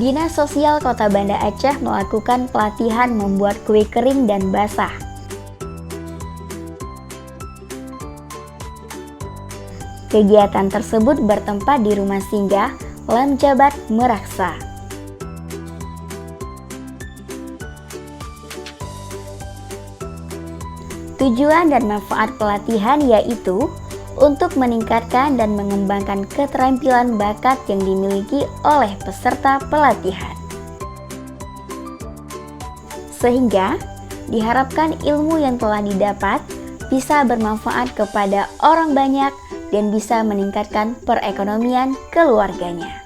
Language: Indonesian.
Dinas Sosial Kota Banda Aceh melakukan pelatihan membuat kue kering dan basah. Kegiatan tersebut bertempat di Rumah Singgah Lem Jabat Meraksa. Tujuan dan manfaat pelatihan yaitu untuk meningkatkan dan mengembangkan keterampilan bakat yang dimiliki oleh peserta pelatihan. Sehingga diharapkan ilmu yang telah didapat bisa bermanfaat kepada orang banyak dan bisa meningkatkan perekonomian keluarganya.